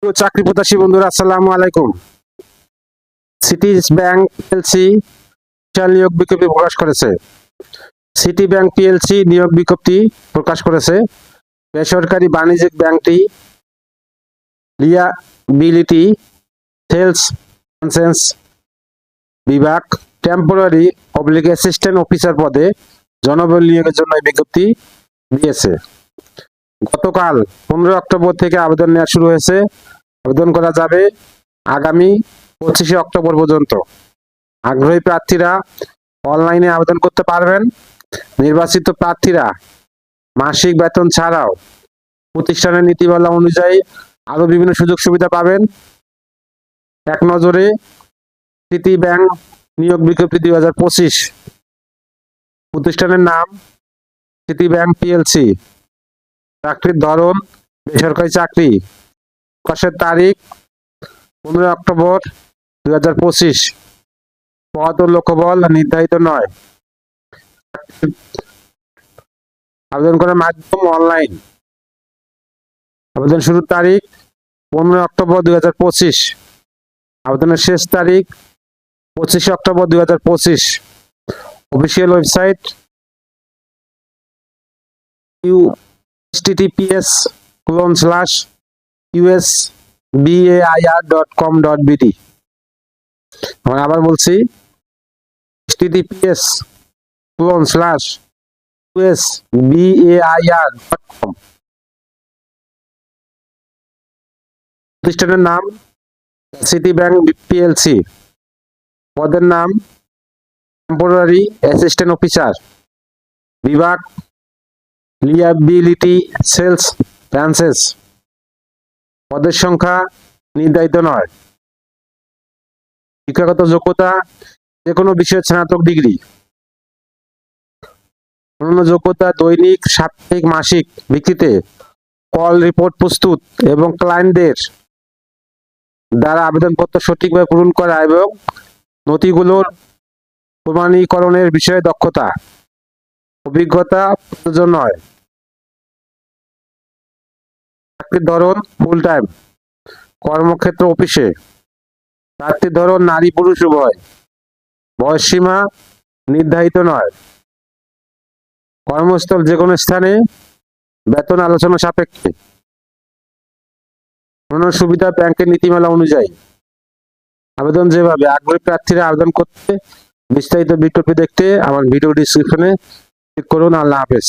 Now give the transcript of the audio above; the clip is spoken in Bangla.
প্রিয় চাকরি প্রত্যাশী বন্ধুরা, আসসালামু আলাইকুম। সিটি ব্যাংক পিএলসি বিশাল নিয়োগ বিজ্ঞপ্তি প্রকাশ করেছে। সিটি ব্যাংক পিএলসি নিয়োগ বিজ্ঞপ্তি প্রকাশ করেছে। বেসরকারি বাণিজ্যিক ব্যাংকটি লিয়াবিলিটি সেলস লাইসেন্স বিভাগ টেম্পোরারি পাবলিক অ্যাসিস্ট্যান্ট অফিসার পদে জনবল নিয়োগের জন্য এই বিজ্ঞপ্তি দিয়েছে। গতকাল 15 অক্টোবর থেকে আবেদন নেওয়া শুরু হয়েছে। আবেদন করা যাবে আগামী 25 অক্টোবর পর্যন্ত। আগ্রহী প্রার্থীরা অনলাইনে আবেদন করতে পারবেন। নির্বাচিত প্রার্থীরা মাসিক বেতন ছাড়াও প্রতিষ্ঠানের নীতিমালা অনুযায়ী আরো বিভিন্ন সুযোগ সুবিধা পাবেন। এক নজরে সিটি ব্যাংক নিয়োগ বিজ্ঞপ্তি 2025। প্রতিষ্ঠানের নাম সিটি ব্যাংক পিএলসি। চাকরির ধরন বেসরকারি চাকরি। প্রকাশের তারিখ 15 অক্টোবর 2025। পদ ও লোকবল নির্ধারিত নয়। আবেদন করার মাধ্যম অনলাইন। আবেদন শুরুর তারিখ 15 অক্টোবর 2025। আবেদনের শেষ তারিখ 25 অক্টোবর 2025। Official website https://usbair.com.bd। আমি আবার বলছি, https://usbair.com। প্রতিষ্ঠানের নাম সিটি ব্যাংক পিএলসি। পদের নাম টেম্পোরারি অ্যাসিস্ট্যান্ট অফিসার। বিভাগ লিয়াবিলিটি সেলস ব্রাঞ্চেস। পদের সংখ্যা নির্ধারিত নয়। শিক্ষাগত যোগ্যতা যে কোনো বিষয়ে স্নাতক ডিগ্রি। অন্যান্য যোগ্যতা দৈনিক, সাপ্তাহিক, মাসিক ভিত্তিতে কল রিপোর্ট প্রস্তুত এবং ক্লায়েন্টদের দ্বারা আবেদনপত্র সঠিকভাবে পূরণ করা এবং নথিগুলোর প্রমাণীকরণের বিষয়ে দক্ষতা। অভিজ্ঞতা প্রয়োজন নয়। চাকরির ধরন ফুল টাইম। কর্মক্ষেত্র অফিসে। প্রার্থীর ধরন নারী পুরুষ উভয়। বয়সসীমা নির্ধারিত নয়। কর্মস্থল যে কোনো স্থানে। বেতন আলোচনা সাপেক্ষে। অন্যান্য সুবিধা ব্যাংকের নীতিমালা অনুযায়ী। আবেদন যেভাবে। আগ্রহী প্রার্থীরা আবেদন করতে বিস্তারিত বিজ্ঞপ্তি দেখতে আমার ভিডিও ডিসক্রিপশনে ক্লিক করুন। আল্লাহ হাফেজ।